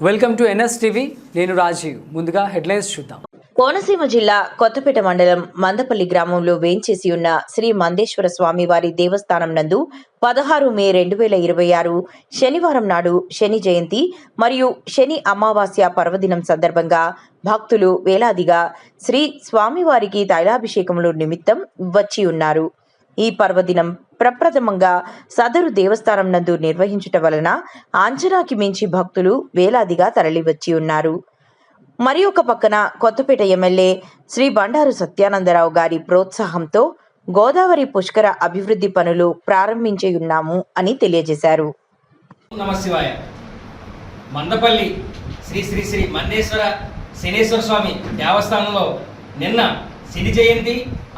Welcome to NS TV. నేను రాజీవ్. ముందుగా headlines చూద్దాం. కోనసీమ జిల్లా కొత్తపేట మండలం మందపల్లి గ్రామంలో వేంచేసి ఉన్న శ్రీ మందేశ్వర స్వామివారి దేవస్థానం నందు 16 మే 2026 శనివారం నాడు శని జయంతి మరియు శని అమావాస్య పర్వదినం సందర్భంగా భక్తులు వేలాదిగా శ్రీ స్వామివారికి తైలాభిషేకములు నిమిత్తం వచ్చి ఉన్నారు. ఈ పర్వదినం ప్రప్రథమంగా సదరు దేవస్థానం నందు నిర్వహించుట వలన అంచనాకి మించి భక్తులు వేలాదిగా తరలివచ్చి ఉన్నారు. మరి ఒక పక్కన కొత్తపేట ఎమ్మెల్యే శ్రీ బండారు సత్యానందరావు గారి ప్రోత్సాహంతో గోదావరి పుష్కర అభివృద్ధి పనులు ప్రారంభించి ఉన్నాము అని తెలియజేశారు. నమశివాయ. మందపల్లి శ్రీ శ్రీ శ్రీ మందేశ్వర శనేశ్వర స్వామి దేవస్థానంలో నిన్న శని జయంతి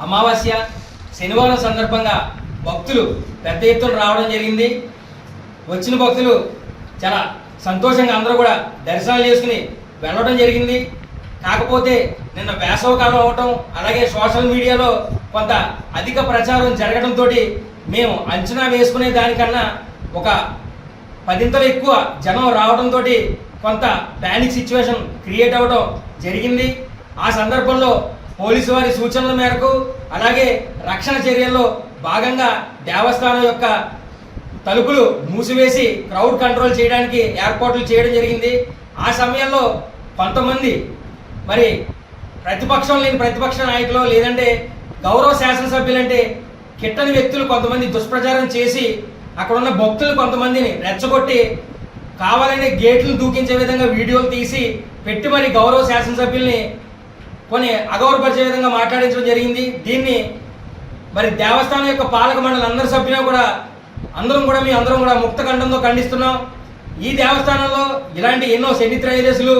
అమావాస్య శనివారం సందర్భంగా భక్తులు పెద్ద ఎత్తున రావడం జరిగింది. వచ్చిన భక్తులు చాలా సంతోషంగా అందరూ కూడా దర్శనాలు చేసుకుని వెళ్ళడం జరిగింది. కాకపోతే నిన్న వేసవకాలం అవటం, అలాగే సోషల్ మీడియాలో కొంత అధిక ప్రచారం జరగడంతో మేము అంచనా వేసుకునే దానికన్నా ఒక 10 ఎక్కువ జనం రావడంతో కొంత ప్యానిక్ సిచ్యువేషన్ క్రియేట్ అవ్వడం జరిగింది. ఆ సందర్భంలో పోలీసు వారి సూచనల మేరకు అలాగే రక్షణ చర్యల్లో భాగంగా దేవస్థానం యొక్క తలుపులు మూసివేసి క్రౌడ్ కంట్రోల్ చేయడానికి ఏర్పాట్లు చేయడం జరిగింది. ఆ సమయంలో కొంతమంది మరి ప్రతిపక్షం లేని ప్రతిపక్ష నాయకులు లేదంటే గౌరవ శాసనసభ్యులంటే కిట్టని వ్యక్తులు కొంతమంది దుష్ప్రచారం చేసి అక్కడ ఉన్న భక్తులు కొంతమందిని రెచ్చగొట్టి కావాలనే గేట్లు దూకించే విధంగా వీడియోలు తీసి పెట్టి మరి గౌరవ శాసనసభ్యుల్ని కొన్ని అగౌరవపరిచే విధంగా మాట్లాడించడం జరిగింది. దీన్ని మరి దేవస్థానం యొక్క పాలక మండలి అందరం కూడా ముక్త కంఠంతో ఖండిస్తున్నాం. ఈ దేవస్థానంలో ఇలాంటి ఎన్నో శని త్రయోదశులు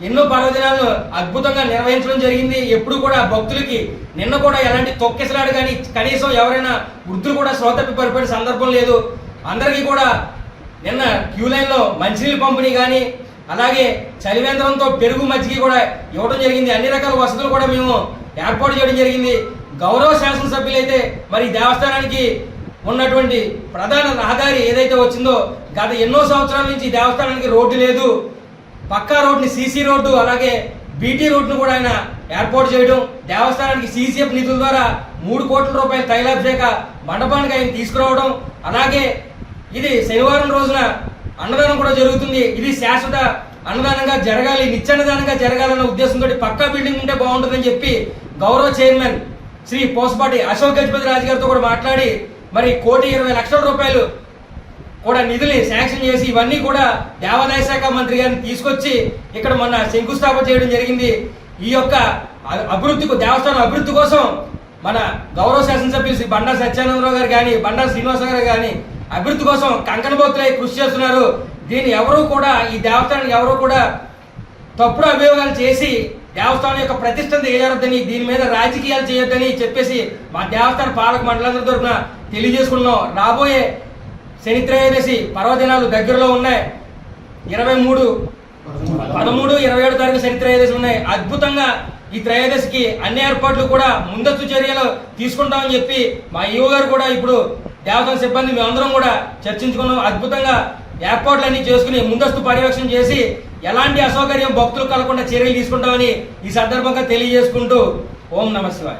ఎన్నో పర్వదినాలను అద్భుతంగా నిర్వహించడం జరిగింది. ఎప్పుడు కూడా భక్తులకి నిన్న కూడా ఎలాంటి తొక్కిసలాడు కానీ కనీసం ఎవరైనా వృద్ధులు కూడా శ్రోతప్పి పరిపడిన సందర్భం లేదు. అందరికీ కూడా నిన్న క్యూ లైన్లో మంచినీళ్ళు పంపిణీ కానీ అలాగే చలివేంద్రంతో పెరుగు మజ్జిగ కూడా ఇవ్వడం జరిగింది. అన్ని రకాల వసతులు కూడా మేము ఏర్పాటు చేయడం జరిగింది. గౌరవ శాసనసభ్యులైతే మరి దేవస్థానానికి ఉన్నటువంటి ప్రధాన రహదారి ఏదైతే వచ్చిందో గత ఎన్నో సంవత్సరాల నుంచి దేవస్థానానికి రోడ్డు లేదు. పక్కా రోడ్ని సీసీ రోడ్డు అలాగే బీటీ రోడ్ను కూడా ఆయన ఏర్పాటు చేయడం, దేవస్థానానికి సీసీఎఫ్ నిధుల ద్వారా 3 కోట్ల రూపాయల తైలాభిషేక మండపానికి ఆయన తీసుకురావడం, అలాగే ఇది శనివారం రోజున అన్నదానం కూడా జరుగుతుంది. ఇది శాశ్వత అన్నదానంగా జరగాలి, నిత్యాన్నదానంగా జరగాలన్న ఉద్దేశంతో పక్కా బిల్డింగ్ ఉంటే బాగుంటుందని చెప్పి గౌరవ చైర్మన్ శ్రీ పోసపాటి అశోక్ గజపతి రాజు గారితో కూడా మాట్లాడి మరి 1,20,00,000 రూపాయలు కూడా నిధులు శాంక్షన్ చేసి ఇవన్నీ కూడా దేవాదాయ శాఖ మంత్రి గారిని తీసుకొచ్చి ఇక్కడ మొన్న శంకుస్థాపన చేయడం జరిగింది. ఈ యొక్క దేవస్థానం అభివృద్ధి కోసం మన గౌరవ శాసనసభ్యులు శ్రీ బండారు సత్యానందరావు గారు కానీ బండారు శ్రీనివాసరావు గారు కానీ అభివృద్ధి కోసం కంకణబోతులై కృషి చేస్తున్నారు. దీన్ని ఈ దేవస్థానానికి ఎవరు కూడా తప్పుడు అభియోగాలు చేసి దేవస్థానం యొక్క ప్రతిష్టను చేయొద్దని, దీని మీద రాజకీయాలు చేయొద్దని చెప్పేసి మా దేవస్థాన పాలక మండలందరి తరఫున తెలియజేసుకున్నాం. రాబోయే శని త్రయోదశి పర్వదినాలు దగ్గరలో ఉన్నాయి. 23, 13, 27 తారీఖు శని త్రయోదశి ఉన్నాయి. అద్భుతంగా ఈ త్రయోదశికి అన్ని ఏర్పాట్లు కూడా ముందస్తు చర్యలు తీసుకుంటామని చెప్పి మా ఈవో గారు కూడా ఇప్పుడు దేవస్థాన సిబ్బంది మేమందరం కూడా చర్చించుకున్నాం. అద్భుతంగా ఏర్పాట్లన్నీ చేసుకుని ముందస్తు పర్యవేక్షణ చేసి ఎలాంటి అసౌకర్యం భక్తులు కలగకుండా చర్యలు తీసుకుంటామని ఈ సందర్భంగా తెలియజేసుకుంటూ ఓం నమః శివాయ.